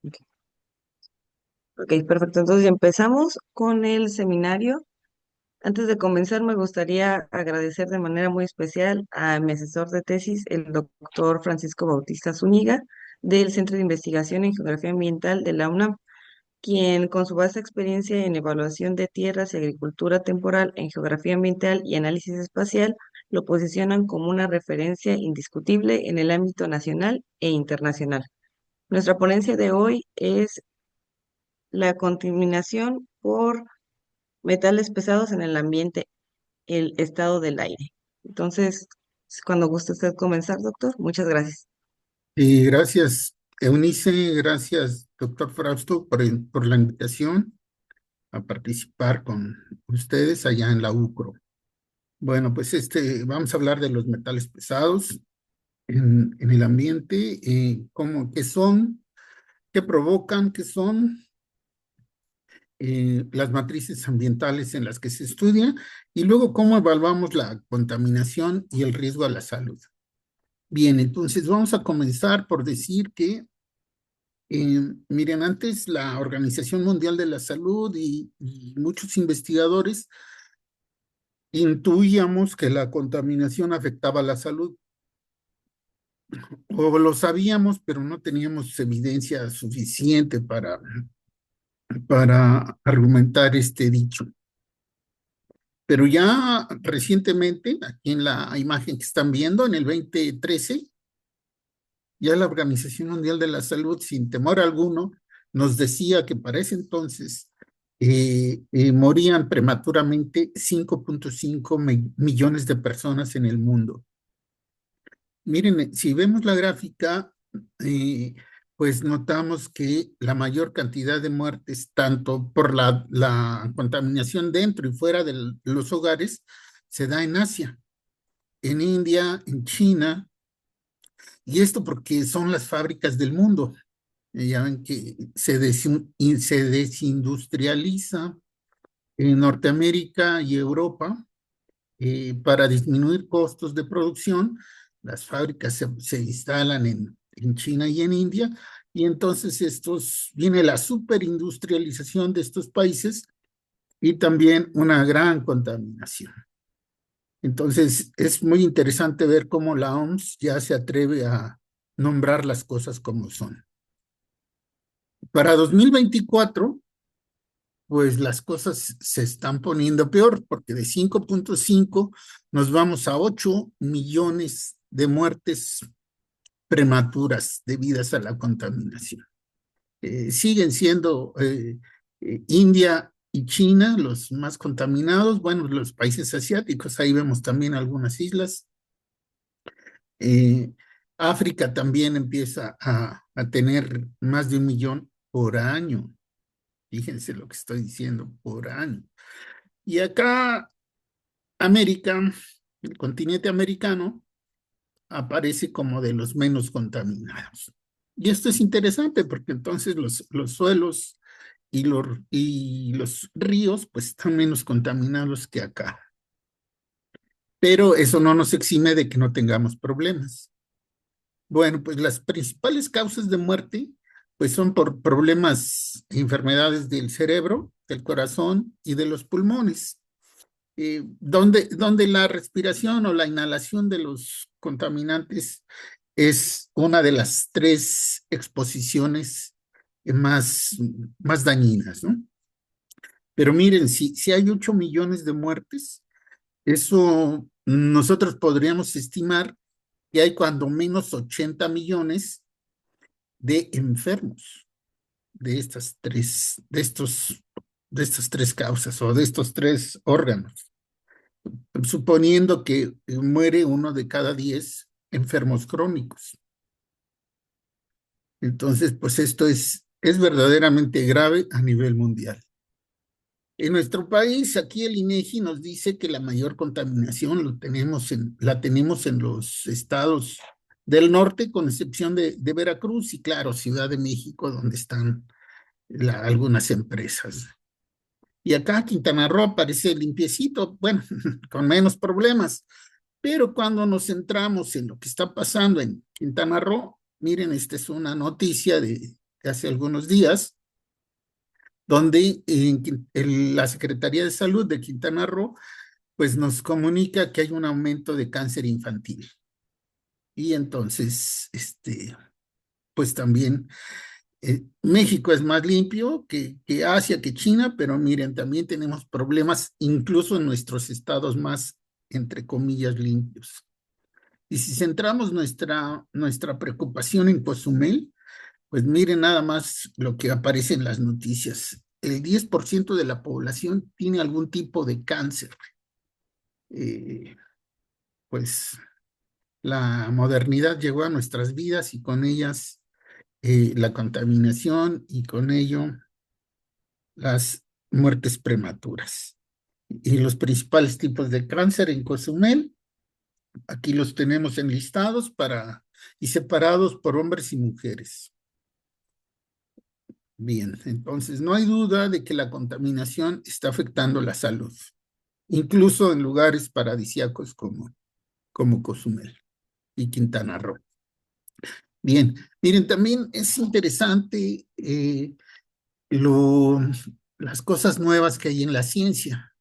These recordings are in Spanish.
Ok, ok, perfecto. Entonces empezamos con el seminario. Antes de comenzar, me gustaría agradecer de manera muy especial a mi asesor de tesis, el doctor Francisco Bautista Zúñiga, del Centro de Investigación en Geografía Ambiental de la UNAM, quien con su vasta experiencia en evaluación de tierras y agricultura temporal en geografía ambiental y análisis espacial, lo posicionan como una referencia indiscutible en el ámbito nacional e internacional. Nuestra ponencia de hoy es la contaminación por metales pesados en el ambiente, el estado del aire. Entonces, cuando guste usted comenzar, doctor, muchas gracias. Y gracias, Eunice, gracias, doctor Frausto, por la invitación a participar con ustedes allá en la UCRO. Bueno, pues vamos a hablar de los metales pesados en el ambiente, qué son, qué provocan, qué son, las matrices ambientales en las que se estudia y luego cómo evaluamos la contaminación y el riesgo a la salud. Bien, entonces vamos a comenzar por decir que miren, antes la Organización Mundial de la Salud y muchos investigadores intuíamos que la contaminación afectaba la salud, o lo sabíamos, pero no teníamos evidencia suficiente para argumentar este dicho. Pero ya recientemente, aquí en la imagen que están viendo, en el 2013, ya la Organización Mundial de la Salud, sin temor alguno, nos decía que para ese entonces morían prematuramente 5.5 millones de personas en el mundo. Miren, si vemos la gráfica, eh, pues notamos que la mayor cantidad de muertes, tanto por la contaminación dentro y fuera de los hogares, se da en Asia, en India, en China, y esto porque son las fábricas del mundo. Ya ven que se desindustrializa en Norteamérica y Europa para disminuir costos de producción. Las fábricas se instalan en China y en India, y entonces viene la superindustrialización de estos países y también una gran contaminación. Entonces es muy interesante ver cómo la OMS ya se atreve a nombrar las cosas como son. Para 2024, pues las cosas se están poniendo peor, porque de 5.5 nos vamos a 8 millones de muertes prematuras debidas a la contaminación. Siguen siendo India y China los más contaminados, bueno, los países asiáticos, ahí vemos también algunas islas. Eh, África también empieza a tener más de 1 millón por año. Fíjense lo que estoy diciendo, por año. Y acá América, el continente americano, aparece como de los menos contaminados. Y esto es interesante porque entonces los suelos y los ríos pues están menos contaminados que acá. Pero eso no nos exime de que no tengamos problemas. Bueno, pues las principales causas de muerte pues son por problemas, enfermedades del cerebro, del corazón y de los pulmones. Donde la respiración o la inhalación de los contaminantes es una de las tres exposiciones más, más dañinas, ¿no? Pero miren, si hay 8 millones de muertes, eso nosotros podríamos estimar que hay cuando menos 80 millones de enfermos de estas tres causas o de estos tres órganos, suponiendo que muere 1 de cada 10 enfermos crónicos. Entonces, pues esto es verdaderamente grave a nivel mundial. En nuestro país, aquí el INEGI nos dice que la mayor contaminación la tenemos en los estados del norte, con excepción de Veracruz y, claro, Ciudad de México, donde están algunas empresas. Y acá Quintana Roo parece limpiecito, bueno, con menos problemas. Pero cuando nos centramos en lo que está pasando en Quintana Roo, miren, esta es una noticia de hace algunos días, donde la Secretaría de Salud de Quintana Roo pues nos comunica que hay un aumento de cáncer infantil. Y entonces, pues también México es más limpio que Asia, que China, pero miren, también tenemos problemas incluso en nuestros estados más, entre comillas, limpios. Y si centramos nuestra preocupación en Cozumel, pues miren nada más lo que aparece en las noticias. El 10% de la población tiene algún tipo de cáncer. Eh, pues la modernidad llegó a nuestras vidas y con ellas la contaminación y con ello las muertes prematuras. Y los principales tipos de cáncer en Cozumel, aquí los tenemos enlistados y separados por hombres y mujeres. Bien, entonces no hay duda de que la contaminación está afectando la salud, incluso en lugares paradisíacos como Cozumel y Quintana Roo. Bien, miren, también es interesante lo, las cosas nuevas que hay en la ciencia.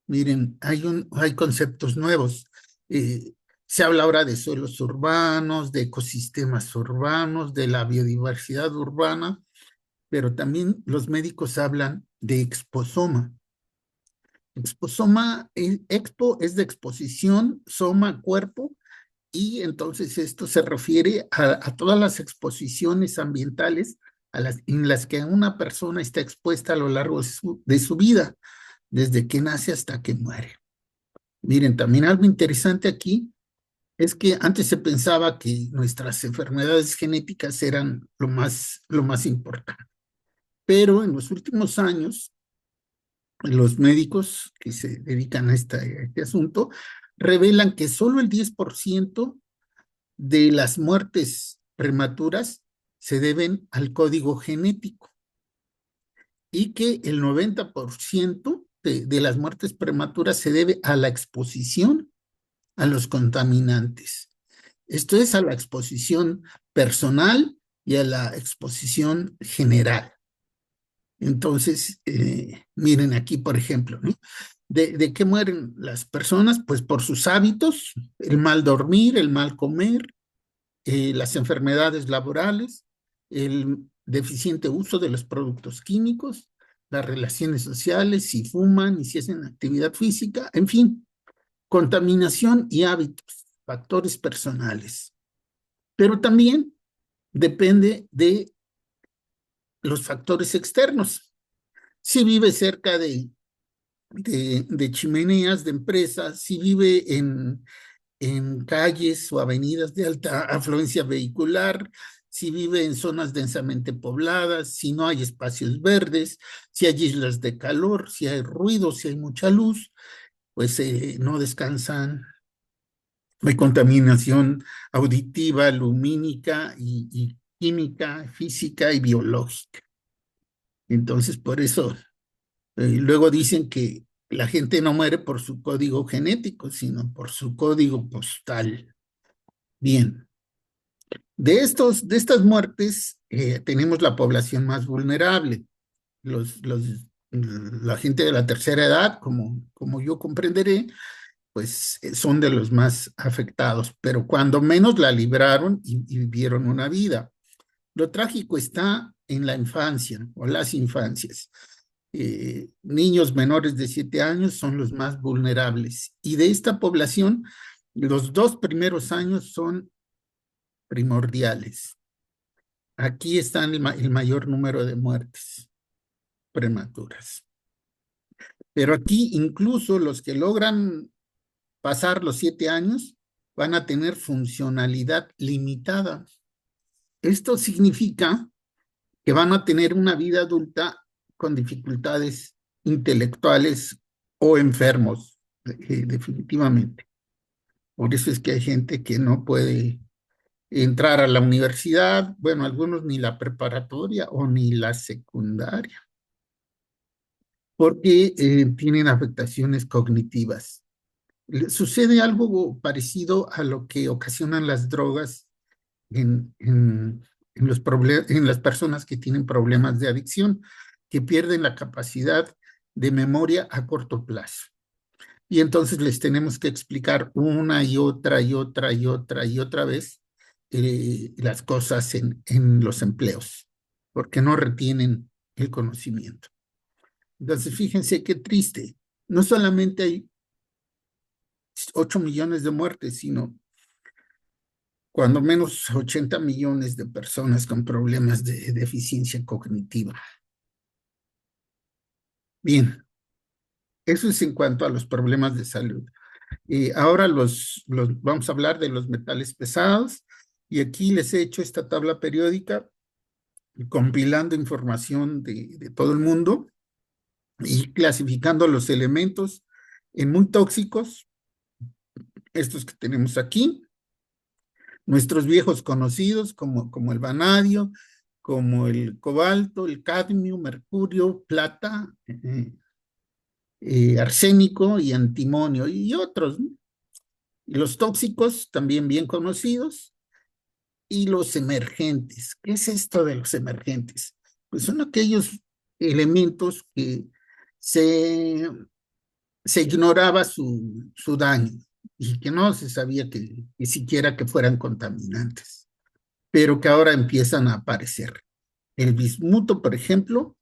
Miren, hay conceptos nuevos. Eh, Se habla ahora de suelos urbanos, de ecosistemas urbanos, de la biodiversidad urbana, pero también los médicos hablan de exposoma. Exposoma, expo es de exposición, soma, cuerpo, y entonces esto se refiere a todas las exposiciones ambientales en las que una persona está expuesta a lo largo de su vida, desde que nace hasta que muere. Miren, también algo interesante aquí es que antes se pensaba que nuestras enfermedades genéticas eran lo más importante, pero en los últimos años, los médicos que se dedican a este asunto revelan que solo el 10% de las muertes prematuras se deben al código genético y que el 90% de las muertes prematuras se debe a la exposición a los contaminantes. Esto es a la exposición personal y a la exposición general. Entonces, miren aquí, por ejemplo, ¿no? ¿De qué mueren las personas? Pues por sus hábitos, el mal dormir, el mal comer, las enfermedades laborales, el deficiente uso de los productos químicos, las relaciones sociales, si fuman y si hacen actividad física, en fin, contaminación y hábitos, factores personales. Pero también depende de los factores externos. Si vive cerca de chimeneas de empresas, si vive en calles o avenidas de alta afluencia vehicular, si vive en zonas densamente pobladas, si no hay espacios verdes, si hay islas de calor, si hay ruido, si hay mucha luz, pues no descansan. Hay contaminación auditiva, lumínica y química, física y biológica. Entonces, por eso, luego dicen que la gente no muere por su código genético, sino por su código postal. Bien, de estas muertes tenemos la población más vulnerable, los, los, la gente de la tercera edad, como yo comprenderé, pues son de los más afectados, pero cuando menos la libraron y vivieron una vida. Lo trágico está en la infancia o las infancias. Niños menores de 7 años son los más vulnerables y de esta población, los 2 primeros años son primordiales. Aquí está el mayor número de muertes prematuras. Pero aquí incluso los que logran pasar los 7 años van a tener funcionalidad limitada. Esto significa que van a tener una vida adulta con dificultades intelectuales o enfermos, definitivamente. Por eso es que hay gente que no puede entrar a la universidad, bueno, algunos ni la preparatoria o ni la secundaria, porque tienen afectaciones cognitivas. Sucede algo parecido a lo que ocasionan las drogas en en las personas que tienen problemas de adicción, que pierden la capacidad de memoria a corto plazo. Y entonces les tenemos que explicar una y otra y otra y otra y otra vez las cosas en los empleos, porque no retienen el conocimiento. Entonces, fíjense qué triste. No solamente hay 8 millones de muertes, sino cuando menos 80 millones de personas con problemas de deficiencia cognitiva. Bien, eso es en cuanto a los problemas de salud. Ahora vamos a hablar de los metales pesados y aquí les he hecho esta tabla periódica compilando información de todo el mundo y clasificando los elementos en muy tóxicos, estos que tenemos aquí, nuestros viejos conocidos como el vanadio, como el cobalto, el cadmio, mercurio, plata, arsénico y antimonio y otros, ¿no? Y los tóxicos, también bien conocidos, y los emergentes. ¿Qué es esto de los emergentes? Pues son aquellos elementos que se, se ignoraba su daño y que no se sabía que ni siquiera que fueran contaminantes, pero que ahora empiezan a aparecer. El bismuto, por ejemplo,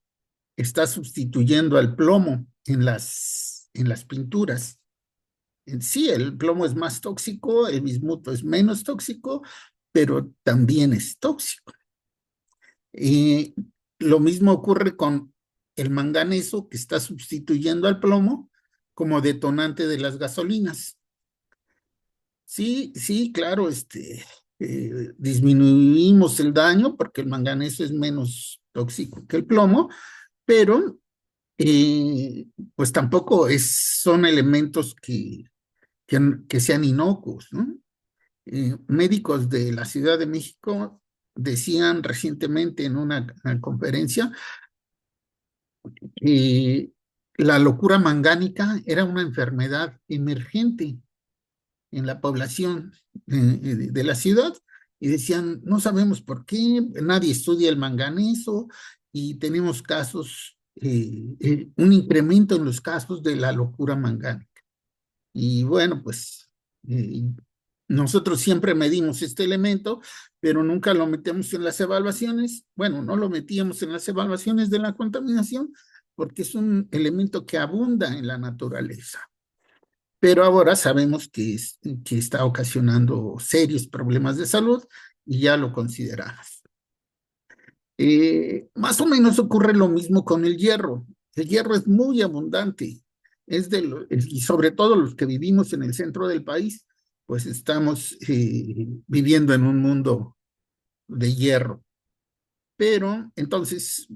está sustituyendo al plomo en las pinturas. En sí, el plomo es más tóxico, el bismuto es menos tóxico, pero también es tóxico. Y lo mismo ocurre con el manganeso, que está sustituyendo al plomo como detonante de las gasolinas. Sí, sí, claro, disminuimos el daño porque el manganeso es menos tóxico que el plomo, pero eh, pues tampoco son elementos que sean inocuos, ¿no? Médicos de la Ciudad de México decían recientemente en una conferencia que la locura mangánica era una enfermedad emergente en la población de la ciudad y decían, no sabemos por qué, nadie estudia el manganeso y tenemos casos, un incremento en los casos de la locura mangánica. Y bueno, pues eh, nosotros siempre medimos este elemento, pero nunca lo metemos en las evaluaciones. Bueno, no lo metíamos en las evaluaciones de la contaminación porque es un elemento que abunda en la naturaleza. Pero ahora sabemos que está ocasionando serios problemas de salud y ya lo consideramos. Más o menos ocurre lo mismo con el hierro. El hierro es muy abundante, y sobre todo los que vivimos en el centro del país, pues estamos viviendo en un mundo de hierro. Pero entonces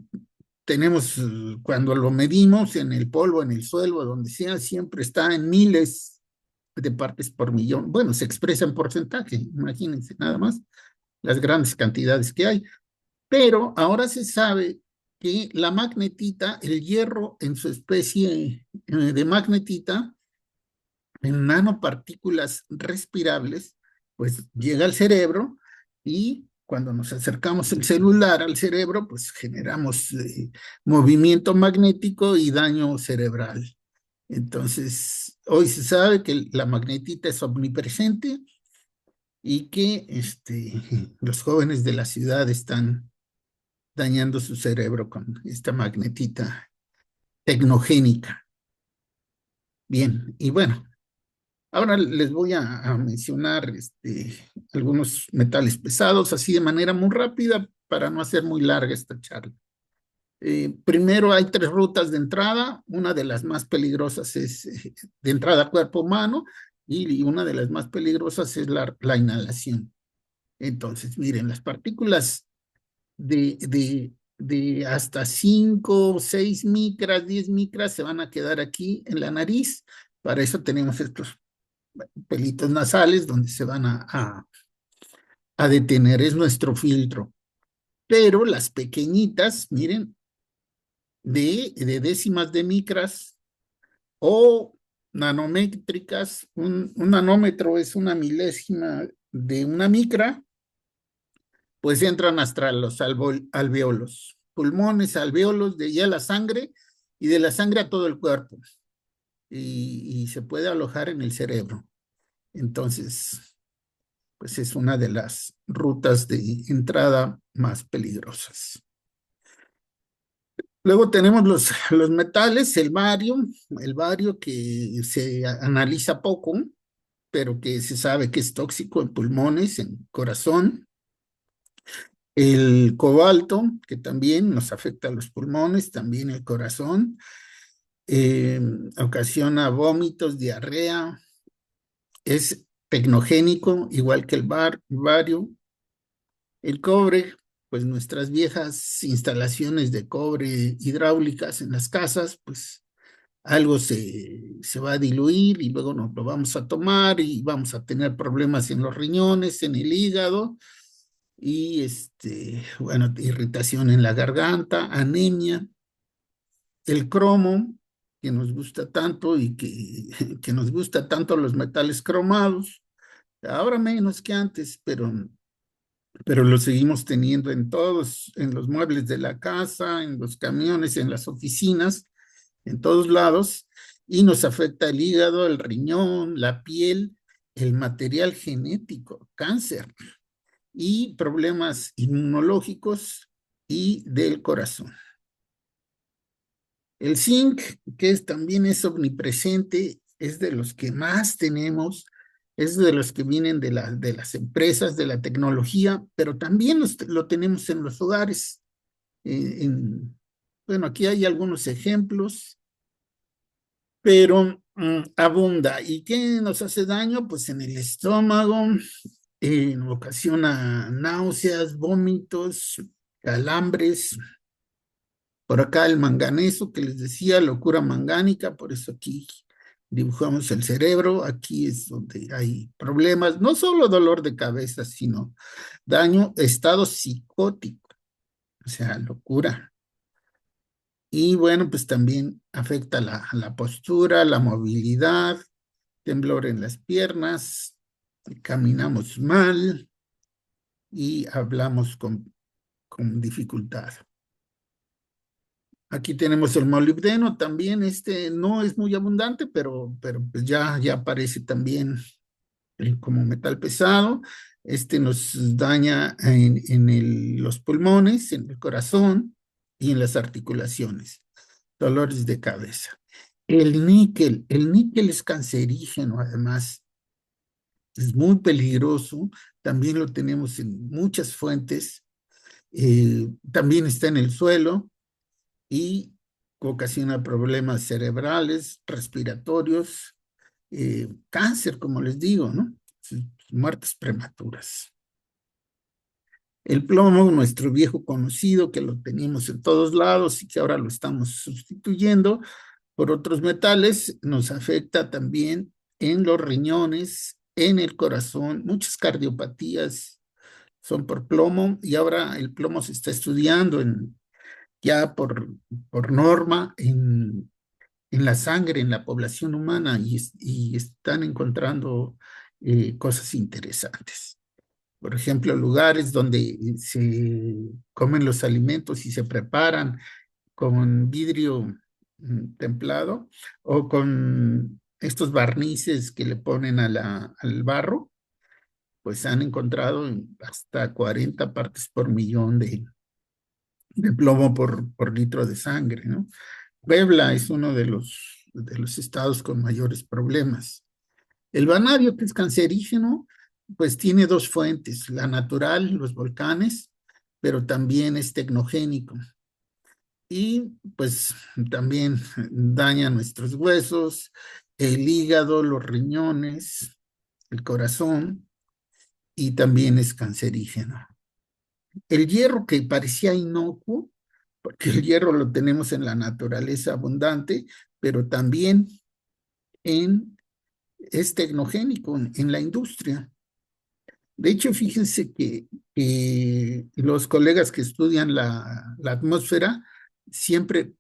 tenemos, cuando lo medimos en el polvo, en el suelo, donde sea, siempre está en miles de partes por millón. Bueno, se expresa en porcentaje, imagínense nada más las grandes cantidades que hay. Pero ahora se sabe que la magnetita, el hierro en su especie de magnetita, en nanopartículas respirables, pues llega al cerebro y cuando nos acercamos el celular al cerebro, pues generamos movimiento magnético y daño cerebral. Entonces, hoy se sabe que la magnetita es omnipresente y que los jóvenes de la ciudad están dañando su cerebro con esta magnetita tecnogénica. Bien, y bueno, ahora les voy a mencionar algunos metales pesados, así de manera muy rápida, para no hacer muy larga esta charla. Primero hay tres rutas de entrada, una de las más peligrosas es de entrada a cuerpo humano y una de las más peligrosas es la inhalación. Entonces, miren, las partículas de hasta 5, 6 micras, 10 micras se van a quedar aquí en la nariz. Para eso tenemos estos pelitos nasales donde se van a detener, es nuestro filtro. Pero las pequeñitas, miren, de décimas de micras o nanométricas, un nanómetro es una milésima de una micra, pues entran hasta los alveolos, pulmones, alveolos, de ahí a la sangre y de la sangre a todo el cuerpo y se puede alojar en el cerebro. Entonces, pues es una de las rutas de entrada más peligrosas. Luego tenemos los metales, el bario que se analiza poco, pero que se sabe que es tóxico en pulmones, en corazón. El cobalto, que también nos afecta a los pulmones, también el corazón, eh, ocasiona vómitos, diarrea, es tecnogénico, igual que el bario. El cobre, pues nuestras viejas instalaciones de cobre hidráulicas en las casas, pues algo se va a diluir y luego nos lo vamos a tomar y vamos a tener problemas en los riñones, en el hígado y bueno, irritación en la garganta, anemia, el cromo que nos gusta tanto y que nos gusta tanto los metales cromados, ahora menos que antes, pero lo seguimos teniendo en todos, en los muebles de la casa, en los camiones, en las oficinas, en todos lados, y nos afecta el hígado, el riñón, la piel, el material genético, cáncer y problemas inmunológicos y del corazón. El zinc, también es omnipresente, es de los que más tenemos, es de los que vienen de las empresas, de la tecnología, pero también lo tenemos en los hogares. Bueno, aquí hay algunos ejemplos, pero abunda. ¿Y qué nos hace daño? Pues en el estómago, ocasiona náuseas, vómitos, calambres. Por acá el manganeso que les decía, locura mangánica, por eso aquí dibujamos el cerebro, aquí es donde hay problemas, no solo dolor de cabeza, sino daño, estado psicótico, o sea, locura. Y bueno, pues también afecta la postura, la movilidad, temblor en las piernas, caminamos mal y hablamos con dificultad. Aquí tenemos el molibdeno también, no es muy abundante, pero pues ya aparece también como metal pesado. Nos daña los pulmones, en el corazón y en las articulaciones, dolores de cabeza. El níquel es cancerígeno, además, es muy peligroso, también lo tenemos en muchas fuentes, también está en el suelo y ocasiona problemas cerebrales, respiratorios, cáncer, como les digo, ¿no? Muertes prematuras. El plomo, nuestro viejo conocido, que lo teníamos en todos lados y que ahora lo estamos sustituyendo por otros metales, nos afecta también en los riñones, en el corazón, muchas cardiopatías son por plomo y ahora el plomo se está estudiando ya por norma en la sangre, en la población humana y están encontrando cosas interesantes. Por ejemplo, lugares donde se comen los alimentos y se preparan con vidrio templado o con estos barnices que le ponen al barro, pues han encontrado hasta 40 partes por millón de plomo por litro de sangre, ¿no? Puebla es uno de los estados con mayores problemas. El vanadio, que es cancerígeno, pues tiene dos fuentes, la natural, los volcanes, pero también es tecnogénico. Y pues también daña nuestros huesos, el hígado, los riñones, el corazón, y también es cancerígeno. El hierro, que parecía inocuo, porque el hierro lo tenemos en la naturaleza abundante, pero también es tecnogénico en la industria. De hecho, fíjense que los colegas que estudian la atmósfera siempre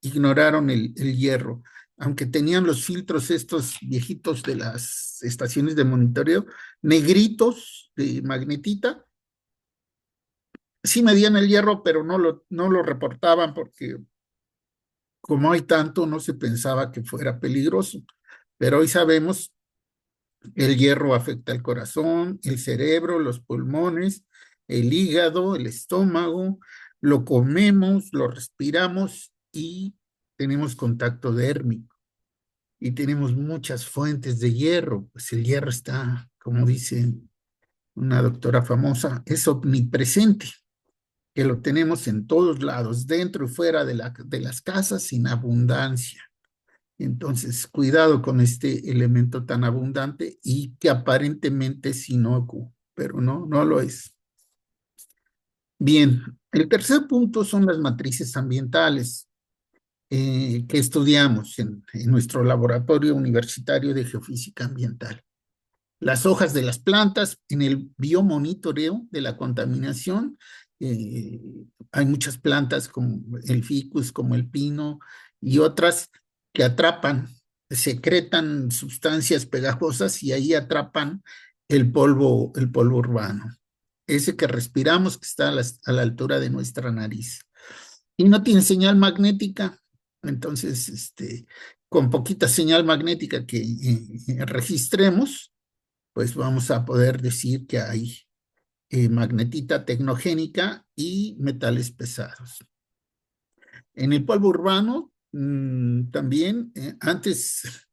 ignoraron el hierro, aunque tenían los filtros estos viejitos de las estaciones de monitoreo, negritos de magnetita, Sí medían el hierro, pero no lo reportaban porque como hay tanto, no se pensaba que fuera peligroso. Pero hoy sabemos que el hierro afecta el corazón, el cerebro, los pulmones, el hígado, el estómago, lo comemos, lo respiramos y tenemos contacto dérmico. Y tenemos muchas fuentes de hierro, pues el hierro está, como dice una doctora famosa, es omnipresente, que lo tenemos en todos lados, dentro y fuera de las casas, sin abundancia. Entonces, cuidado con este elemento tan abundante y que aparentemente es inocuo, pero no lo es. Bien, el tercer punto son las matrices ambientales que estudiamos en nuestro laboratorio universitario de geofísica ambiental. Las hojas de las plantas en el biomonitoreo de la contaminación. eh, Hay muchas plantas como el ficus, como el pino y otras que atrapan, secretan sustancias pegajosas y ahí atrapan el polvo urbano, ese que respiramos que está a la altura de nuestra nariz. Y no tiene señal magnética, entonces, con poquita señal magnética que registremos, pues vamos a poder decir que hay magnetita tecnogénica y metales pesados. En el polvo urbano, también, antes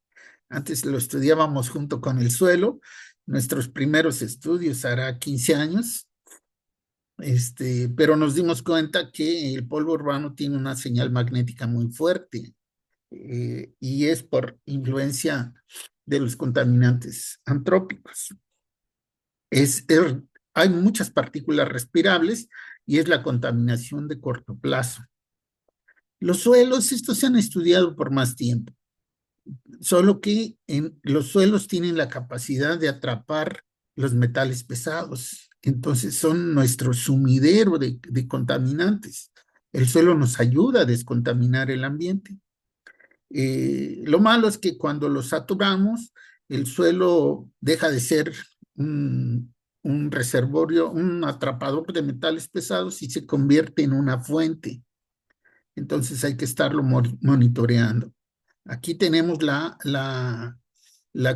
lo estudiábamos junto con el suelo, nuestros primeros estudios hará 15 años, pero nos dimos cuenta que el polvo urbano tiene una señal magnética muy fuerte, y es por influencia de los contaminantes antrópicos. Es, es- Hay muchas partículas respirables y es la contaminación de corto plazo. Los suelos, estos se han estudiado por más tiempo, solo que los suelos tienen la capacidad de atrapar los metales pesados, entonces son nuestro sumidero de contaminantes. El suelo nos ayuda a descontaminar el ambiente. Lo malo es que cuando lo saturamos, el suelo deja de ser un reservorio, un atrapador de metales pesados y se convierte en una fuente. Entonces hay que estarlo monitoreando. Aquí tenemos la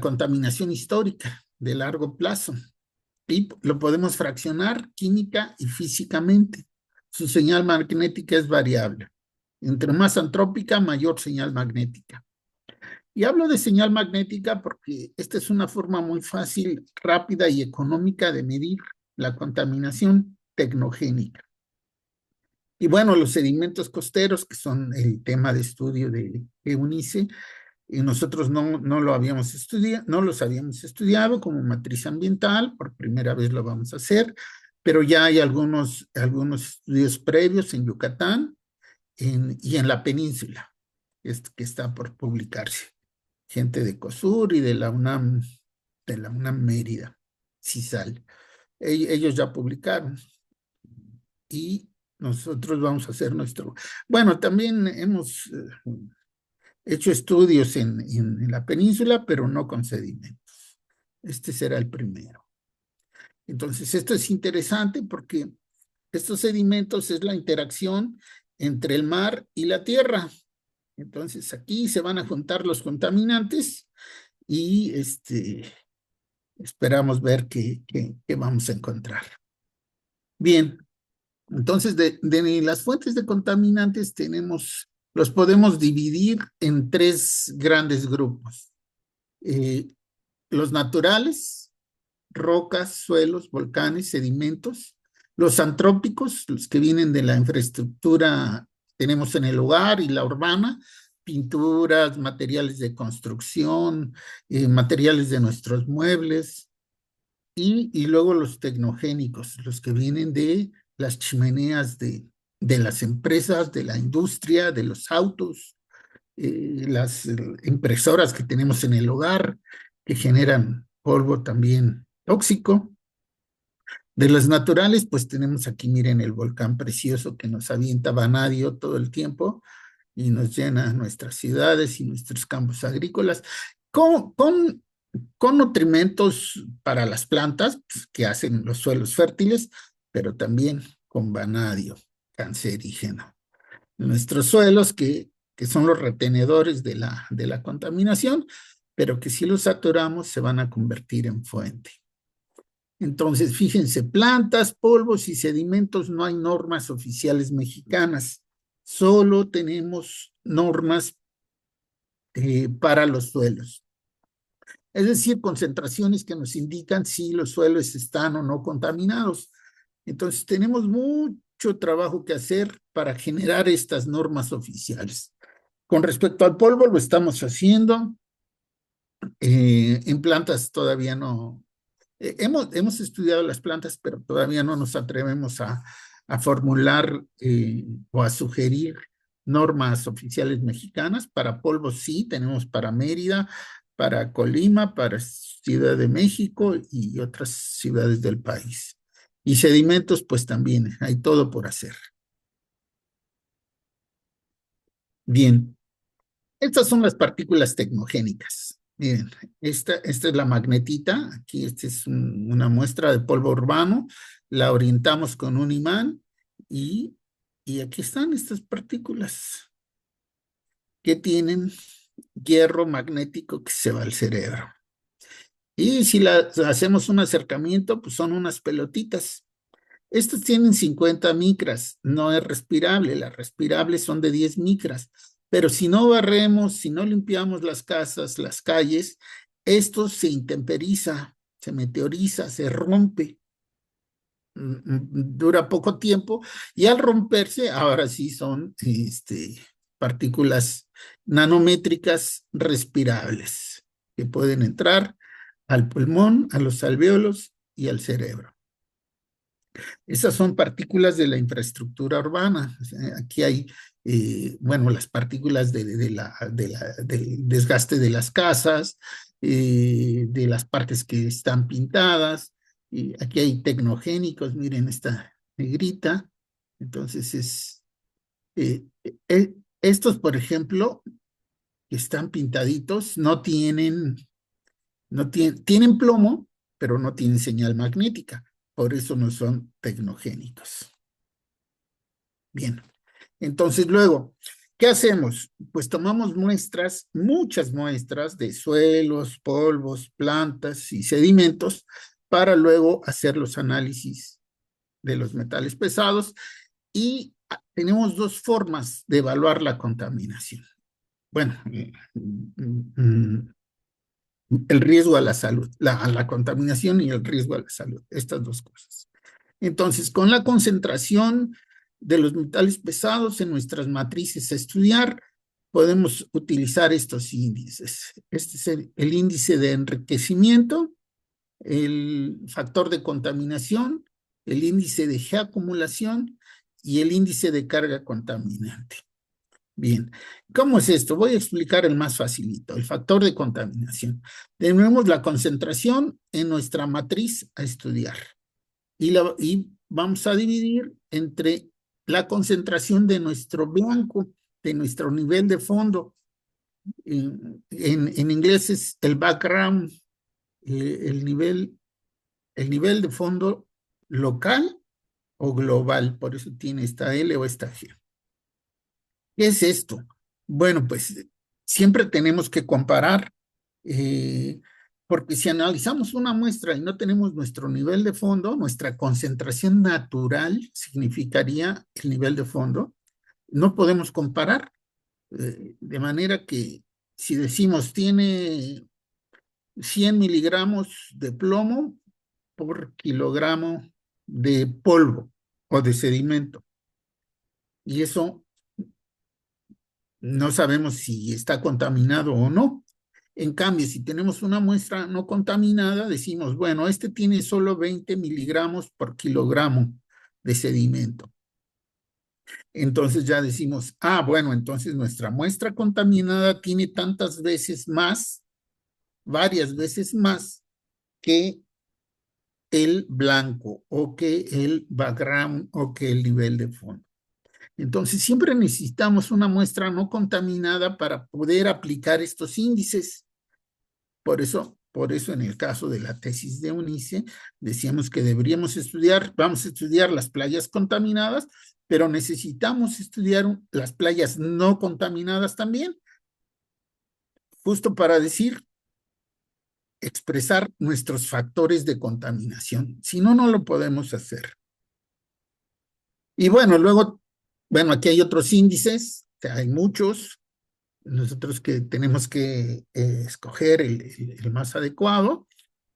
contaminación histórica de largo plazo y lo podemos fraccionar química y físicamente. Su señal magnética es variable. Entre más antrópica, mayor señal magnética. Y hablo de señal magnética porque esta es una forma muy fácil, rápida y económica de medir la contaminación tecnogénica. Y bueno, los sedimentos costeros, que son el tema de estudio de EUNICE, y nosotros no lo habíamos estudiado, no los habíamos estudiado como matriz ambiental, por primera vez lo vamos a hacer, pero ya hay algunos estudios previos en Yucatán y en la península, que está por publicarse. Gente de COSUR y de la UNAM Mérida, CISAL. Ellos ya publicaron y nosotros vamos a hacer nuestro. Bueno, también hemos hecho estudios en la península, pero no con sedimentos. Este será el primero. Entonces, esto es interesante porque estos sedimentos es la interacción entre el mar y la tierra. Entonces, aquí se van a juntar los contaminantes y esperamos ver qué vamos a encontrar. Bien, entonces de las fuentes de contaminantes los podemos dividir en tres grandes grupos. Eh, los naturales, rocas, suelos, volcanes, sedimentos. Los antrópicos, los que vienen de la infraestructura que tenemos en el hogar y la urbana, pinturas, materiales de construcción, materiales de nuestros muebles, y luego los tecnogénicos, los que vienen de las chimeneas de las empresas, de la industria, de los autos, las impresoras que tenemos en el hogar, que generan polvo también tóxico. De los naturales, pues tenemos aquí, miren, el volcán precioso que nos avienta vanadio todo el tiempo y nos llena nuestras ciudades y nuestros campos agrícolas con, con, con nutrimentos para las plantas, pues, que hacen los suelos fértiles, pero también con vanadio cancerígeno. Nuestros suelos que son los retenedores de la contaminación, pero que si los saturamos se van a convertir en fuente. Entonces, fíjense, plantas, polvos y sedimentos, no hay normas oficiales mexicanas, solo tenemos normas para los suelos. Es decir, concentraciones que nos indican si los suelos están o no contaminados. Entonces, tenemos mucho trabajo que hacer para generar estas normas oficiales. Con respecto al polvo, lo estamos haciendo. En plantas todavía no. Hemos estudiado las plantas, pero todavía no nos atrevemos a formular o a sugerir normas oficiales mexicanas. Para polvos sí, tenemos para Mérida, para Colima, para Ciudad de México y otras ciudades del país. Y sedimentos, pues también hay todo por hacer. Bien, estas son las partículas tecnogénicas. Miren, esta es la magnetita. Aquí esta es una muestra de polvo urbano. La orientamos con un imán y, y aquí están estas partículas que tienen hierro magnético que se va al cerebro. Y si hacemos un acercamiento, pues son unas pelotitas. Estos tienen 50 micras, no es respirable, las respirables son de 10 micras, pero si no barremos, si no limpiamos las casas, las calles, esto se intemperiza, se meteoriza, se rompe, dura poco tiempo y al romperse, ahora sí son partículas nanométricas respirables que pueden entrar al pulmón, a los alvéolos y al cerebro. Esas son partículas de la infraestructura urbana. Aquí hay, bueno, las partículas del desgaste de las casas, de las partes que están pintadas. Y aquí hay tecnogénicos, miren esta negrita. Entonces, estos, por ejemplo, que están pintaditos, tienen plomo, pero no tienen señal magnética. Por eso no son tecnogénicos. Bien, entonces luego, ¿qué hacemos? Pues tomamos muestras, muchas muestras de suelos, polvos, plantas y sedimentos para luego hacer los análisis de los metales pesados y tenemos dos formas de evaluar la contaminación. Bueno, el riesgo a la salud, a la contaminación y el riesgo a la salud, estas dos cosas. Entonces, con la concentración de los metales pesados en nuestras matrices a estudiar, podemos utilizar estos índices. Este es el índice de enriquecimiento, el factor de contaminación, el índice de geacumulación y el índice de carga contaminante. Bien, ¿cómo es esto? Voy a explicar el más facilito, el factor de contaminación. Tenemos la concentración en nuestra matriz a estudiar y vamos a dividir entre la concentración de nuestro blanco, de nuestro nivel de fondo. En inglés es el background, el nivel de fondo local o global, por eso tiene esta L o esta G. ¿Qué es esto? Bueno, pues siempre tenemos que comparar, porque si analizamos una muestra y no tenemos nuestro nivel de fondo, nuestra concentración natural significaría el nivel de fondo, no podemos comparar, de manera que si decimos tiene 100 miligramos de plomo por kilogramo de polvo o de sedimento, y eso no sabemos si está contaminado o no. En cambio, si tenemos una muestra no contaminada, decimos, bueno, este tiene solo 20 miligramos por kilogramo de sedimento. Entonces ya decimos, bueno, entonces nuestra muestra contaminada tiene tantas veces más, varias veces más que el blanco o que el background o que el nivel de fondo. Entonces, siempre necesitamos una muestra no contaminada para poder aplicar estos índices. Por eso Por eso en el caso de la tesis de UNICE decíamos que vamos a estudiar las playas contaminadas, pero necesitamos estudiar las playas no contaminadas también, justo para expresar nuestros factores de contaminación. Si no, no lo podemos hacer. Y bueno, luego, bueno, aquí hay otros índices, hay muchos, nosotros que tenemos que escoger el más adecuado.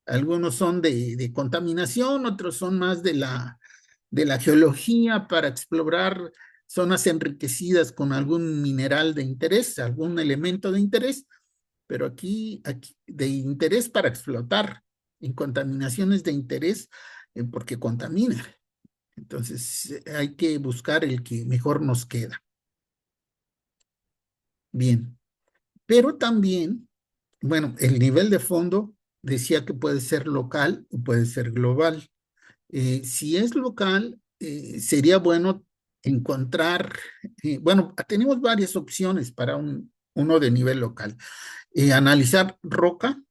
Algunos son de contaminación, otros son más de la geología para explorar zonas enriquecidas con algún mineral de interés, algún elemento de interés, pero aquí de interés para explotar, en contaminaciones de interés, porque contamina. Entonces hay que buscar el que mejor nos queda. Bien, pero también, bueno, el nivel de fondo decía que puede ser local o puede ser global. Si es local, sería bueno encontrar, bueno, tenemos varias opciones para uno de nivel local. Analizar roca,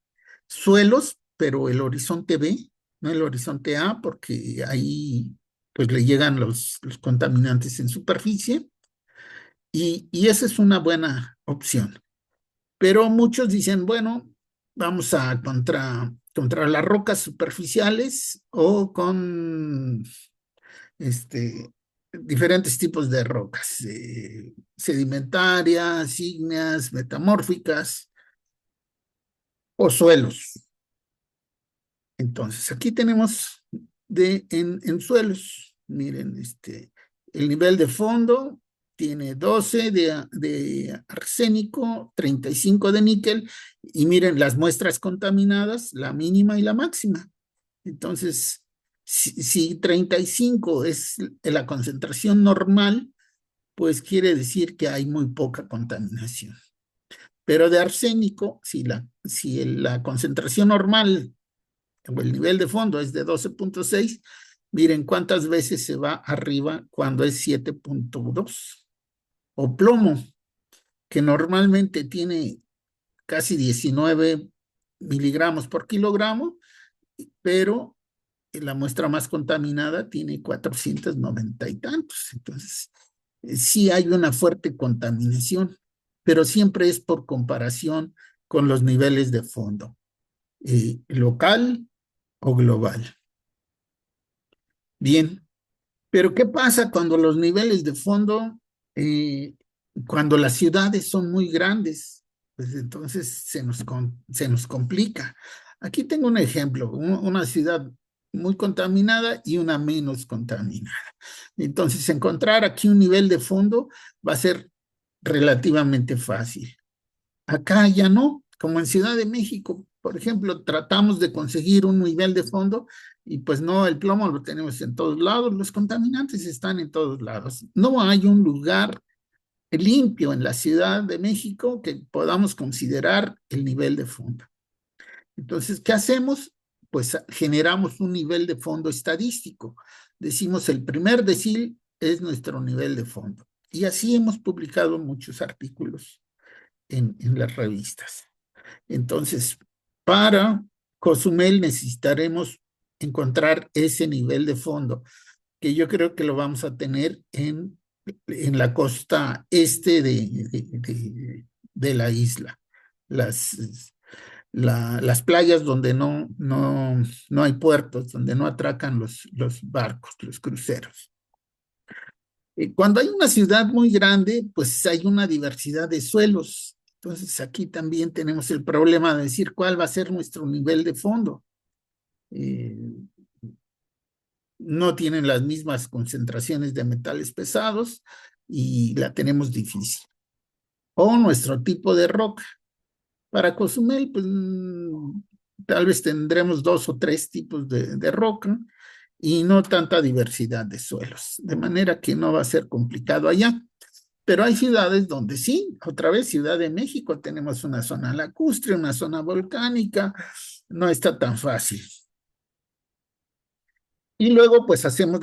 suelos, pero el horizonte B, no el horizonte A, porque ahí pues le llegan los contaminantes en superficie y esa es una buena opción. Pero muchos dicen, bueno, vamos a contra las rocas superficiales o con diferentes tipos de rocas, sedimentarias, ígneas, metamórficas o suelos. Entonces, aquí tenemos en suelos, miren, el nivel de fondo tiene 12 de arsénico, 35 de níquel, y miren las muestras contaminadas, la mínima y la máxima. Entonces, si 35 es la concentración normal, pues quiere decir que hay muy poca contaminación. Pero de arsénico, si la concentración normal o el nivel de fondo es de 12.6, miren cuántas veces se va arriba cuando es 7.2. O plomo, que normalmente tiene casi 19 miligramos por kilogramo, pero la muestra más contaminada tiene 490 y tantos. Entonces, sí hay una fuerte contaminación, pero siempre es por comparación con los niveles de fondo, local o global. Bien, pero ¿qué pasa cuando los niveles de fondo, eh, cuando las ciudades son muy grandes? Pues entonces se nos complica. Aquí tengo un ejemplo, una ciudad muy contaminada y una menos contaminada. Entonces, encontrar aquí un nivel de fondo va a ser relativamente fácil. Acá ya no, como en Ciudad de México, por ejemplo, tratamos de conseguir un nivel de fondo y pues no, el plomo lo tenemos en todos lados, los contaminantes están en todos lados. No hay un lugar limpio en la Ciudad de México que podamos considerar el nivel de fondo. Entonces, ¿qué hacemos? Pues generamos un nivel de fondo estadístico. Decimos el primer decil es nuestro nivel de fondo. Y así hemos publicado muchos artículos en las revistas. Entonces, para Cozumel necesitaremos encontrar ese nivel de fondo, que yo creo que lo vamos a tener en la costa este de la isla. Las, las playas donde no hay puertos, donde no atracan los barcos, los cruceros. Cuando hay una ciudad muy grande, pues hay una diversidad de suelos. Entonces aquí también tenemos el problema de decir cuál va a ser nuestro nivel de fondo. Eh, no tienen las mismas concentraciones de metales pesados y la tenemos difícil. O nuestro tipo de roca. Para Cozumel, pues tal vez tendremos 2 o 3 tipos de roca y no tanta diversidad de suelos, de manera que no va a ser complicado allá. Pero hay ciudades donde sí, otra vez Ciudad de México, tenemos una zona lacustre, una zona volcánica, no está tan fácil. Y luego pues hacemos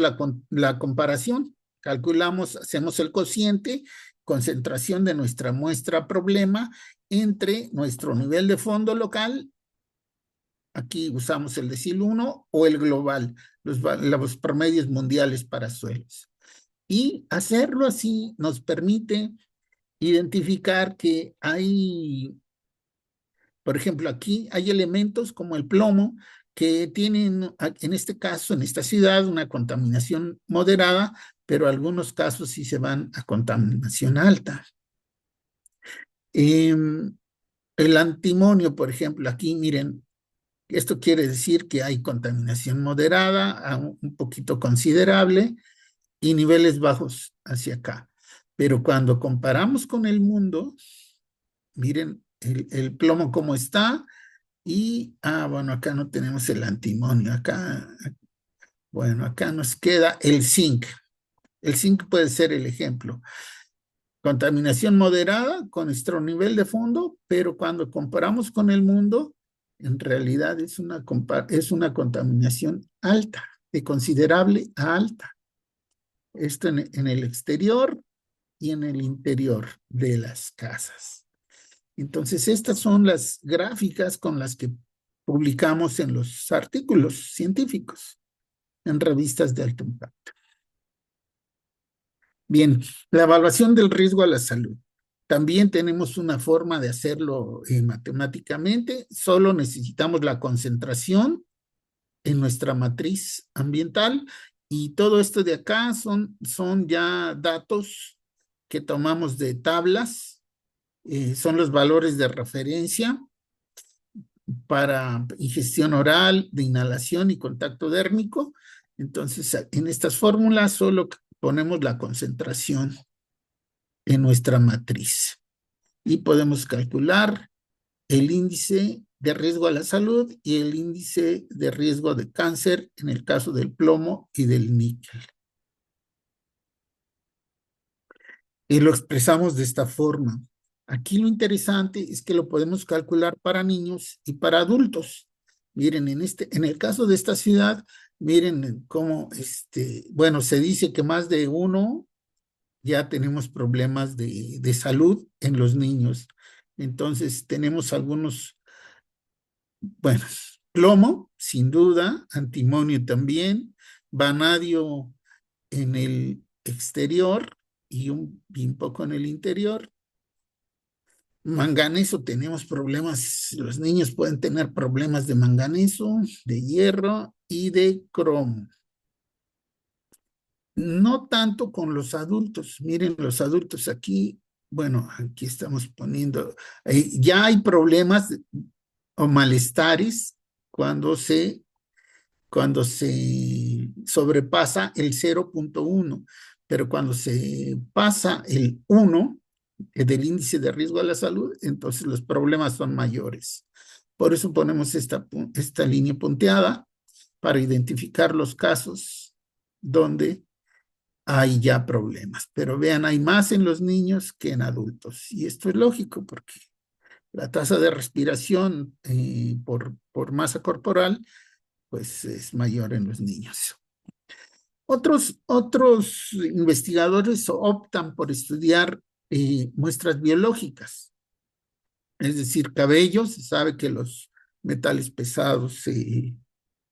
la comparación, calculamos, hacemos el cociente, concentración de nuestra muestra problema entre nuestro nivel de fondo local aquí usamos el decil 1 o el global, los promedios mundiales para suelos. Y hacerlo así nos permite identificar que hay, por ejemplo, aquí hay elementos como el plomo que tienen, en este caso, en esta ciudad, una contaminación moderada, pero algunos casos sí se van a contaminación alta. Eh, el antimonio, por ejemplo, aquí miren, esto quiere decir que hay contaminación moderada, un poquito considerable, y niveles bajos hacia acá. Pero cuando comparamos con el mundo, miren el plomo cómo está, y, bueno, acá no tenemos el antimonio, acá, bueno, acá nos queda el zinc. El zinc puede ser el ejemplo. Contaminación moderada con nuestro nivel de fondo, pero cuando comparamos con el mundo, en realidad es una contaminación alta, de considerable a alta. Esto en el exterior y en el interior de las casas. Entonces, estas son las gráficas con las que publicamos en los artículos científicos, en revistas de alto impacto. Bien, la evaluación del riesgo a la salud. También tenemos una forma de hacerlo matemáticamente, solo necesitamos la concentración en nuestra matriz ambiental y todo esto de acá son ya datos que tomamos de tablas, son los valores de referencia para ingestión oral, de inhalación y contacto dérmico. Entonces, en estas fórmulas solo ponemos la concentración en nuestra matriz y podemos calcular el índice de riesgo a la salud y el índice de riesgo de cáncer en el caso del plomo y del níquel. Y lo expresamos de esta forma. Aquí lo interesante es que lo podemos calcular para niños y para adultos. Miren, en el caso de esta ciudad, miren cómo, bueno, se dice que más de uno ya tenemos problemas de salud en los niños. Entonces, tenemos algunos, bueno, plomo, sin duda, antimonio también, vanadio en el exterior y un poco en el interior. Manganeso, tenemos problemas, los niños pueden tener problemas de manganeso, de hierro y de cromo. No tanto con los adultos. Miren, los adultos aquí, bueno, aquí estamos poniendo, ya hay problemas o malestares cuando se sobrepasa el 0.1, pero cuando se pasa el 1 del índice de riesgo a la salud, entonces los problemas son mayores. Por eso ponemos esta línea punteada para identificar los casos donde hay ya problemas. Pero vean, hay más en los niños que en adultos. Y esto es lógico porque la tasa de respiración por masa corporal pues es mayor en los niños. Otros investigadores optan por estudiar muestras biológicas, es decir, cabello. Se sabe que los metales pesados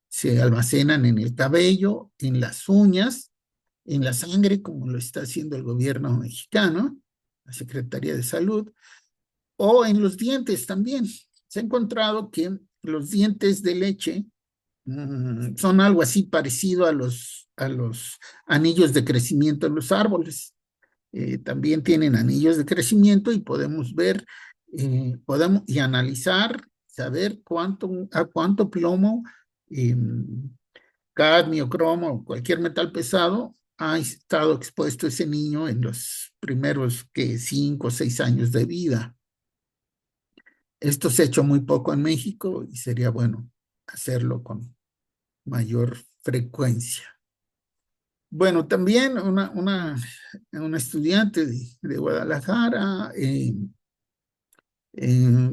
se almacenan en el cabello, en las uñas, en la sangre, como lo está haciendo el gobierno mexicano, la Secretaría de Salud, o en los dientes también. Se ha encontrado que los dientes de leche son algo así parecido a los anillos de crecimiento en los árboles. También tienen anillos de crecimiento y podemos ver, podemos y analizar, saber a cuánto plomo, eh, cadmio, cromo, cualquier metal pesado ha estado expuesto ese niño en los primeros 5 o 6 años de vida. Esto se ha hecho muy poco en México y sería bueno hacerlo con mayor frecuencia. Bueno, también una estudiante de Guadalajara,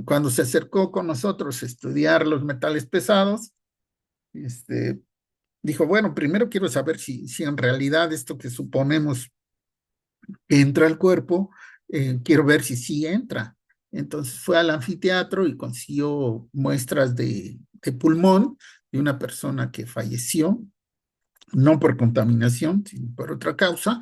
cuando se acercó con nosotros a estudiar los metales pesados, dijo, bueno, primero quiero saber si en realidad esto que suponemos que entra al cuerpo, quiero ver si sí entra. Entonces fue al anfiteatro y consiguió muestras de de pulmón de una persona que falleció, no por contaminación, sino por otra causa,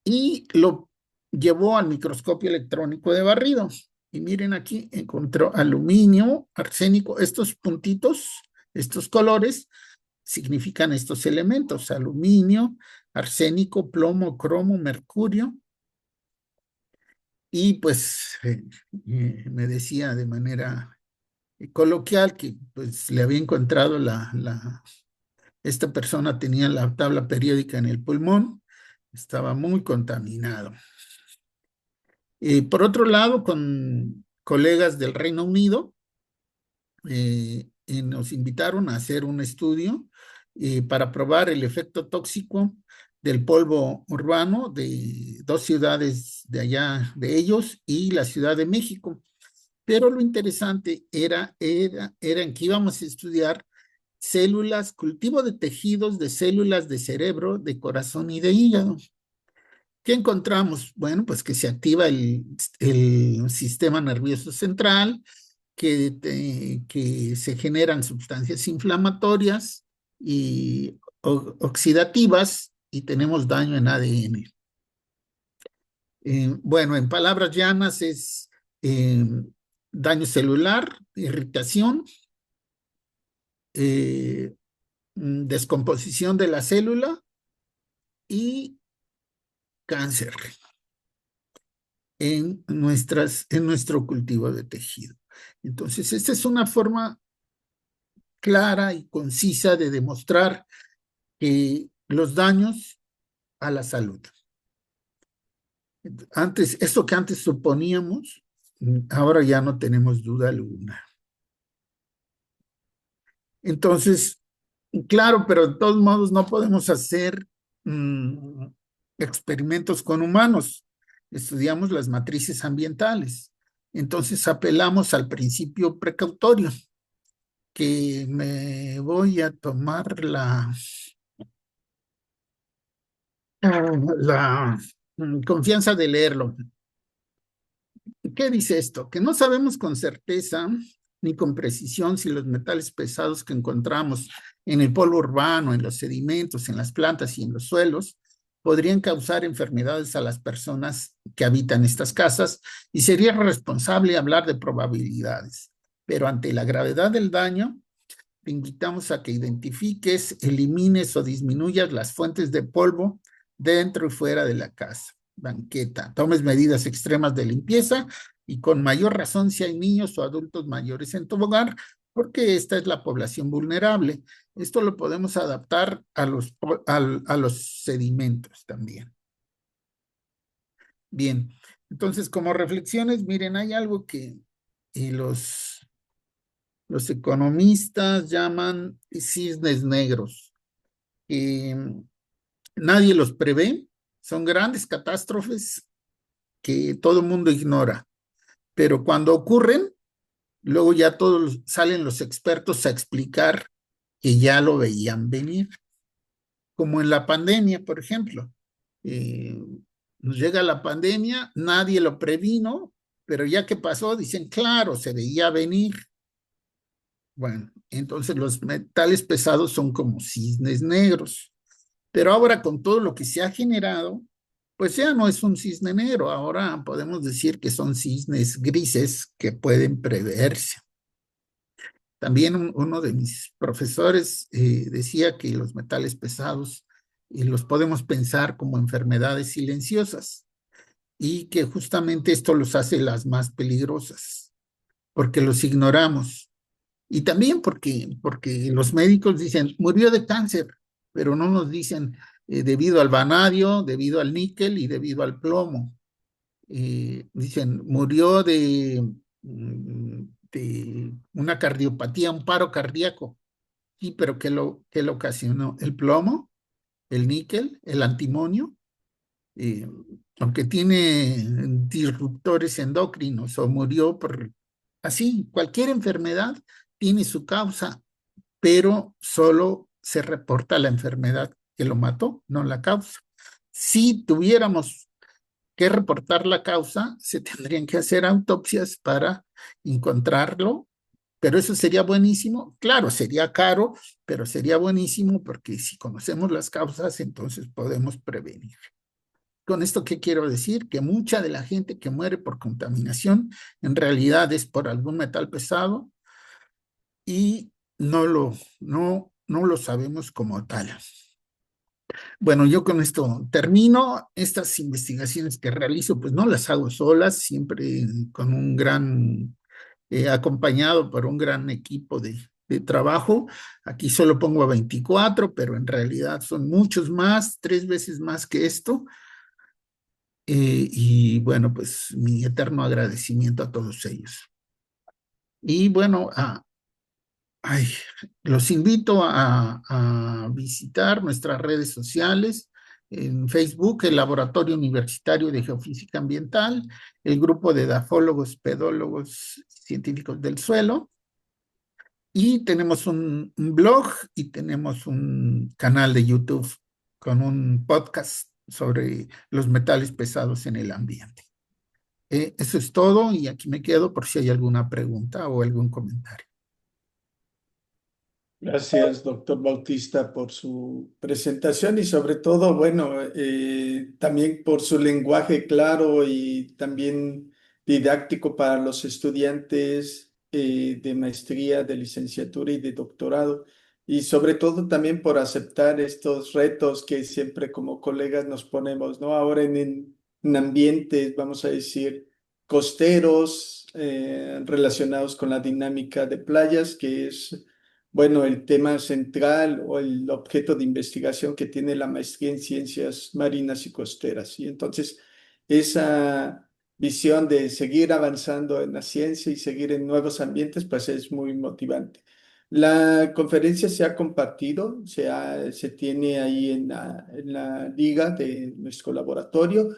y lo llevó al microscopio electrónico de barrido. Y miren aquí, encontró aluminio, arsénico, estos puntitos, estos colores, significan estos elementos: aluminio, arsénico, plomo, cromo, mercurio. Y pues me decía de manera coloquial que pues le había encontrado esta persona tenía la tabla periódica en el pulmón, estaba muy contaminado. Por otro lado, con colegas del Reino Unido, nos invitaron a hacer un estudio para probar el efecto tóxico del polvo urbano de dos ciudades de allá de ellos y la Ciudad de México. Pero lo interesante era en que íbamos a estudiar células, cultivo de tejidos de células de cerebro, de corazón y de hígado. ¿Qué encontramos? Bueno, pues que se activa el sistema nervioso central, que se generan sustancias inflamatorias y oxidativas y tenemos daño en ADN. Bueno, en palabras llanas es eh, daño celular, irritación, descomposición de la célula y cáncer en nuestro cultivo de tejido. Entonces, esta es una forma clara y concisa de demostrar los daños a la salud. Antes, esto que antes suponíamos, ahora ya no tenemos duda alguna. Entonces, claro, pero de todos modos no podemos hacer experimentos con humanos. Estudiamos las matrices ambientales. Entonces apelamos al principio precautorio, que me voy a tomar la confianza de leerlo. ¿Qué dice esto? Que no sabemos con certeza ni con precisión si los metales pesados que encontramos en el polvo urbano, en los sedimentos, en las plantas y en los suelos, podrían causar enfermedades a las personas que habitan estas casas y sería responsable hablar de probabilidades. Pero ante la gravedad del daño, te invitamos a que identifiques, elimines o disminuyas las fuentes de polvo dentro y fuera de la casa. Banqueta, tomes medidas extremas de limpieza y con mayor razón si hay niños o adultos mayores en tu hogar, porque esta es la población vulnerable. Esto lo podemos adaptar a los sedimentos también. Bien, entonces como reflexiones, miren, hay algo que los economistas llaman cisnes negros. Nadie los prevé, son grandes catástrofes que todo el mundo ignora, pero cuando ocurren, luego ya todos salen los expertos a explicar que ya lo veían venir, como en la pandemia, por ejemplo. Eh, Nos llega la pandemia, nadie lo previno, pero ya que pasó, dicen, claro, se veía venir. Bueno, entonces los metales pesados son como cisnes negros. Pero ahora con todo lo que se ha generado, pues ya no es un cisne negro, ahora podemos decir que son cisnes grises que pueden preverse. También uno de mis profesores decía que los metales pesados los podemos pensar como enfermedades silenciosas y que justamente esto los hace las más peligrosas, porque los ignoramos. Y también porque los médicos dicen, murió de cáncer, pero no nos dicen debido al vanadio, debido al níquel y debido al plomo. Dicen, murió de una cardiopatía, un paro cardíaco. Sí, pero ¿qué lo ocasionó? El plomo, el níquel, el antimonio, eh, aunque tiene disruptores endocrinos o murió por así, cualquier enfermedad tiene su causa, pero solo se reporta la enfermedad que lo mató, no la causa. Si tuviéramos que reportar la causa, se tendrían que hacer autopsias para encontrarlo, Pero eso sería buenísimo. Claro, sería caro, pero sería buenísimo porque si conocemos las causas, entonces podemos prevenir. Con esto, ¿qué quiero decir? Que mucha de la gente que muere por contaminación en realidad es por algún metal pesado y no lo sabemos como tal. Bueno, yo con esto termino. Estas investigaciones que realizo, pues no las hago solas, siempre con un gran, acompañado por un gran equipo de trabajo. Aquí solo pongo a 24, pero en realidad son muchos más, 3 veces más que esto. Y bueno, pues mi eterno agradecimiento a todos ellos. Y bueno, ay, los invito a visitar nuestras redes sociales. En Facebook, el Laboratorio Universitario de Geofísica Ambiental, el grupo de edafólogos, pedólogos, científicos del suelo, y tenemos un blog y tenemos un canal de YouTube con un podcast sobre los metales pesados en el ambiente. Eso es todo y aquí me quedo por si hay alguna pregunta o algún comentario. Gracias, doctor Bautista, por su presentación y sobre todo, bueno, también por su lenguaje claro y también didáctico para los estudiantes de maestría, de licenciatura y de doctorado. Y sobre todo también por aceptar estos retos que siempre como colegas nos ponemos, ¿no? Ahora en ambientes, vamos a decir, costeros, relacionados con la dinámica de playas, que es bueno, el tema central o el objeto de investigación que tiene la maestría en ciencias marinas y costeras. Y entonces, esa visión de seguir avanzando en la ciencia y seguir en nuevos ambientes, pues es muy motivante. La conferencia se ha compartido, se tiene ahí en la liga de nuestro laboratorio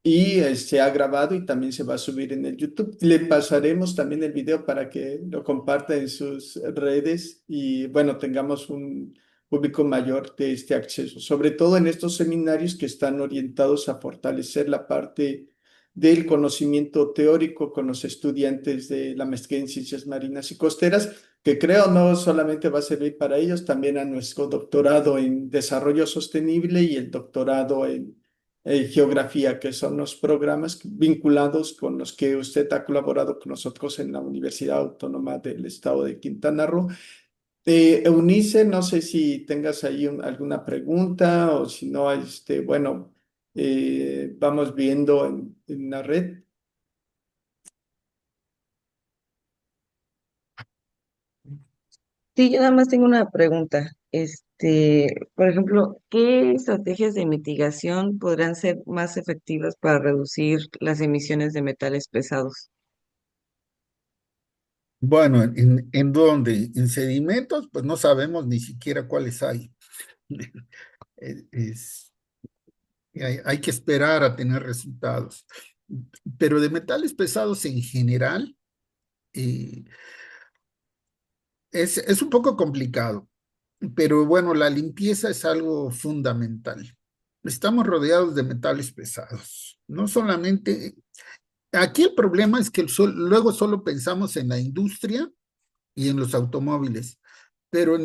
y se ha grabado y también se va a subir en el YouTube. Le pasaremos también el video para que lo comparta en sus redes y bueno, tengamos un público mayor de este acceso, sobre todo en estos seminarios que están orientados a fortalecer la parte del conocimiento teórico con los estudiantes de la maestría en ciencias marinas y costeras, que creo no solamente va a servir para ellos, también a nuestro doctorado en desarrollo sostenible y el doctorado en geografía, que son los programas vinculados con los que usted ha colaborado con nosotros en la Universidad Autónoma del Estado de Quintana Roo. Eunice, no sé si tengas ahí alguna pregunta o si no, bueno, vamos viendo en la red. Sí, yo nada más tengo una pregunta. Por ejemplo, ¿qué estrategias de mitigación podrán ser más efectivas para reducir las emisiones de metales pesados? Bueno, ¿en dónde? En sedimentos, pues no sabemos ni siquiera cuáles hay. Es, hay que esperar a tener resultados. Pero de metales pesados en general, eh, es un poco complicado. Pero bueno, la limpieza es algo fundamental. Estamos rodeados de metales pesados. No solamente, aquí el problema es que luego solo pensamos en la industria y en los automóviles. Pero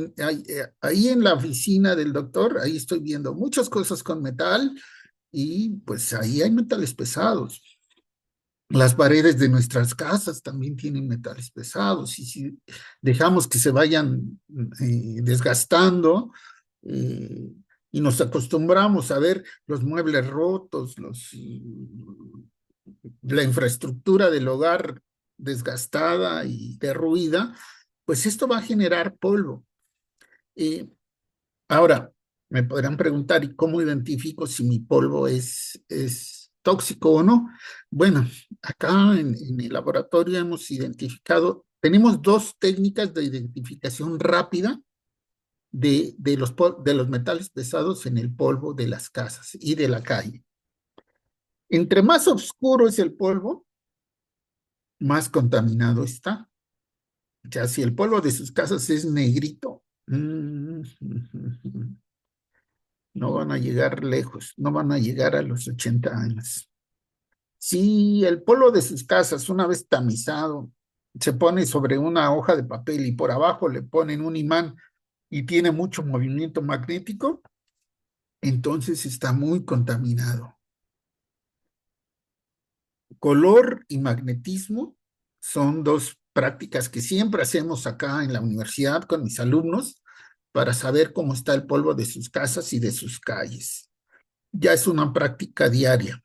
ahí en la oficina del doctor, ahí estoy viendo muchas cosas con metal y pues ahí hay metales pesados. Las paredes de nuestras casas también tienen metales pesados y si dejamos que se vayan desgastando eh, y nos acostumbramos a ver los muebles rotos, la infraestructura del hogar desgastada y derruida, pues esto va a generar polvo. Eh, Ahora, me podrán preguntar, ¿y cómo identifico si mi polvo es tóxico o no? Bueno, acá en el laboratorio hemos identificado, tenemos dos técnicas de identificación rápida de los metales pesados en el polvo de las casas y de la calle. Entre más oscuro es el polvo, más contaminado está. O sea, si el polvo de sus casas es negrito, no van a llegar lejos, no van a llegar a los 80 años. Si el polvo de sus casas, una vez tamizado, se pone sobre una hoja de papel y por abajo le ponen un imán y tiene mucho movimiento magnético, entonces está muy contaminado. Color y magnetismo son dos prácticas que siempre hacemos acá en la universidad con mis alumnos para saber cómo está el polvo de sus casas y de sus calles. Ya es una práctica diaria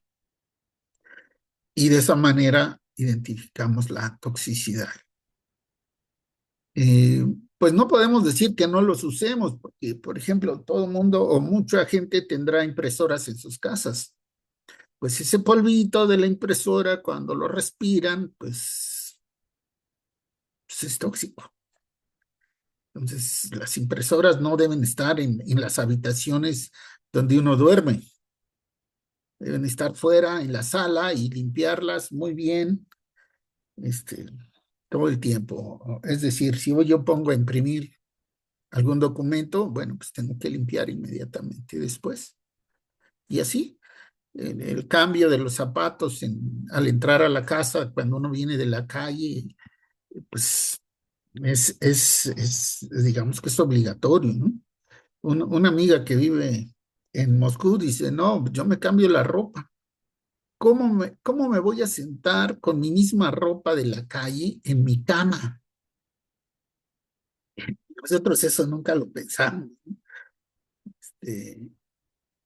y de esa manera identificamos la toxicidad. Eh, pues no podemos decir que no los usemos, porque, por ejemplo, todo el mundo o mucha gente tendrá impresoras en sus casas. Pues ese polvito de la impresora, cuando lo respiran, pues es tóxico. Entonces, las impresoras no deben estar en las habitaciones donde uno duerme. Deben estar fuera, en la sala, y limpiarlas muy bien, este, todo el tiempo. Es decir, si yo pongo a imprimir algún documento, bueno, pues tengo que limpiar inmediatamente después. Y así, el cambio de los zapatos al entrar a la casa, cuando uno viene de la calle, pues digamos que es obligatorio, ¿no? Una amiga que vive en Moscú dice, no, yo me cambio la ropa. ¿Cómo me voy a sentar con mi misma ropa de la calle en mi cama? Nosotros eso nunca lo pensamos. Eh,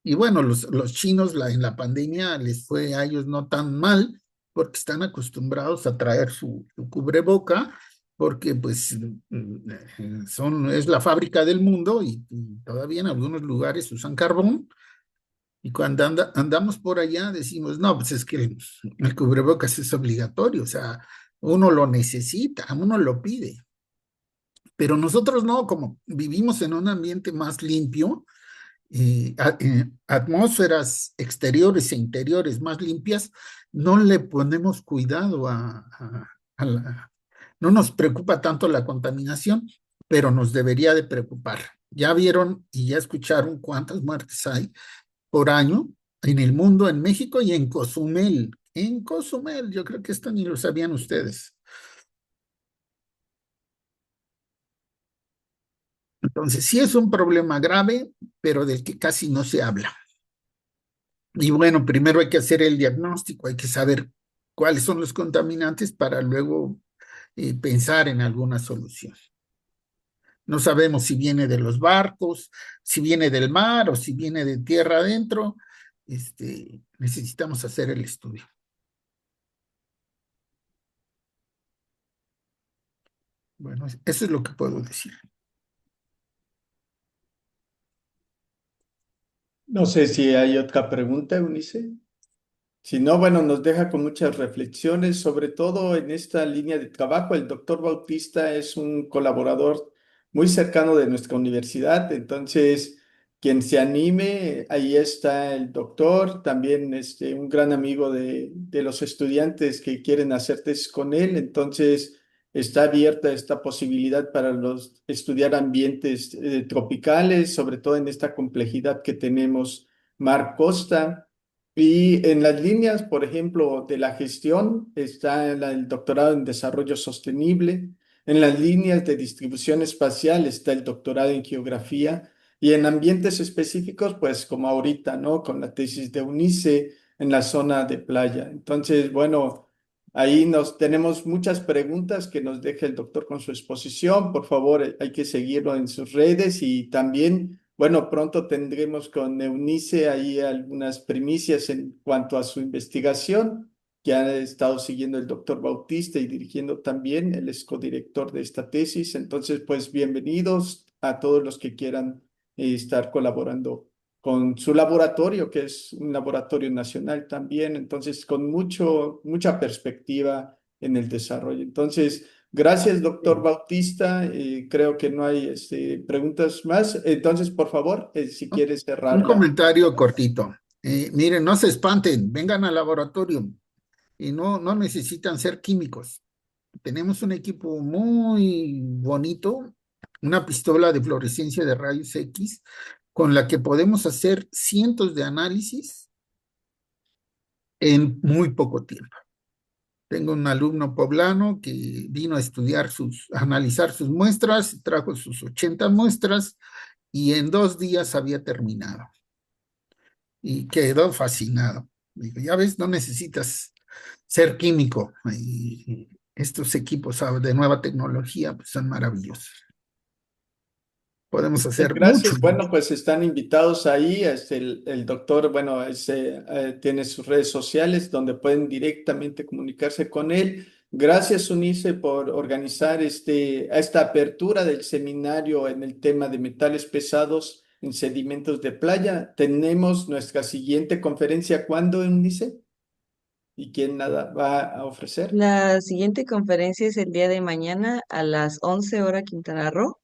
y bueno, los chinos en la pandemia les fue a ellos no tan mal porque están acostumbrados a traer su cubreboca porque pues es la fábrica del mundo y todavía en algunos lugares usan carbón. Y cuando andamos por allá decimos, no, pues es que el cubrebocas es obligatorio, o sea, uno lo necesita, uno lo pide. Pero nosotros no, como vivimos en un ambiente más limpio, atmósferas exteriores e interiores más limpias, no le ponemos cuidado no nos preocupa tanto la contaminación, pero nos debería de preocupar. Ya vieron y ya escucharon cuántas muertes hay por año en el mundo, en México y en Cozumel. En Cozumel, yo creo que esto ni lo sabían ustedes. Entonces, sí es un problema grave, pero del que casi no se habla. Y bueno, primero hay que hacer el diagnóstico, hay que saber cuáles son los contaminantes para luego pensar en alguna solución. No sabemos si viene de los barcos, si viene del mar o si viene de tierra adentro. Necesitamos hacer el estudio. Bueno, eso es lo que puedo decir. No sé si hay otra pregunta, Eunice. Si no, bueno, nos deja con muchas reflexiones, sobre todo en esta línea de trabajo. El doctor Bautista es un colaborador muy cercano de nuestra universidad, entonces quien se anime, ahí está el doctor, también un gran amigo de los estudiantes que quieren hacer tesis con él, entonces está abierta esta posibilidad para los estudiar ambientes tropicales, sobre todo en esta complejidad que tenemos mar costa. Y en las líneas, por ejemplo, de la gestión, está el doctorado en desarrollo sostenible. En las líneas de distribución espacial está el doctorado en geografía. Y en ambientes específicos, pues como ahorita, ¿no? Con la tesis de UNICE en la zona de playa. Entonces, bueno, ahí nos tenemos muchas preguntas que nos deja el doctor con su exposición. Por favor, hay que seguirlo en sus redes y también... Bueno, pronto tendremos con Eunice ahí algunas primicias en cuanto a su investigación, que ha estado siguiendo el doctor Bautista y dirigiendo también, él es codirector de esta tesis. Entonces, pues bienvenidos a todos los que quieran estar colaborando con su laboratorio, que es un laboratorio nacional también, entonces con mucha perspectiva en el desarrollo. Entonces, gracias, doctor Bautista. Creo que no hay preguntas más. Entonces, por favor, si quieres Un cerrar la... comentario cortito. Miren, no se espanten, vengan al laboratorio y no necesitan ser químicos. Tenemos un equipo muy bonito, una pistola de fluorescencia de rayos X, con la que podemos hacer cientos de análisis en muy poco tiempo. Tengo un alumno poblano que vino a estudiar a analizar sus muestras, trajo sus 80 muestras y en 2 días había terminado y quedó fascinado. Digo, ya ves, no necesitas ser químico. Y estos equipos de nueva tecnología pues, son maravillosos. Podemos hacer mucho, Gracias. mucho. Bueno, pues están invitados ahí. El doctor, bueno, tiene sus redes sociales donde pueden directamente comunicarse con él. Gracias, Unice, por organizar esta apertura del seminario en el tema de metales pesados en sedimentos de playa. Tenemos nuestra siguiente conferencia. ¿Cuándo, Unice? ¿Y quién nada va a ofrecer? La siguiente conferencia es el día de mañana a las 11 hora Quintana Roo,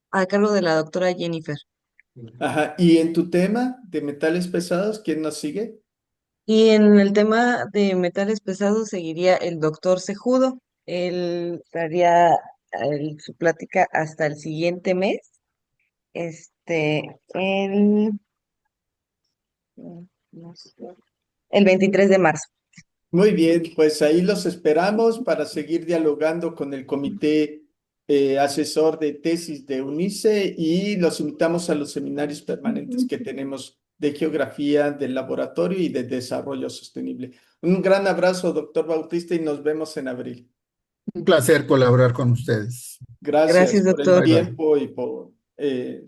a cargo de la doctora Jennifer. Ajá. ¿Y en tu tema de metales pesados, quién nos sigue? Y en el tema de metales pesados seguiría el doctor Cejudo. Él daría su plática hasta el siguiente mes, el, no sé, el 23 de marzo. Muy bien, pues ahí los esperamos para seguir dialogando con el comité asesor de tesis de UNICE y los invitamos a los seminarios permanentes que tenemos de geografía del laboratorio y de desarrollo sostenible. Un gran abrazo, doctor Bautista, y nos vemos en abril. Un placer colaborar con ustedes. Gracias Gracias, por el doctor. Bye bye. tiempo y por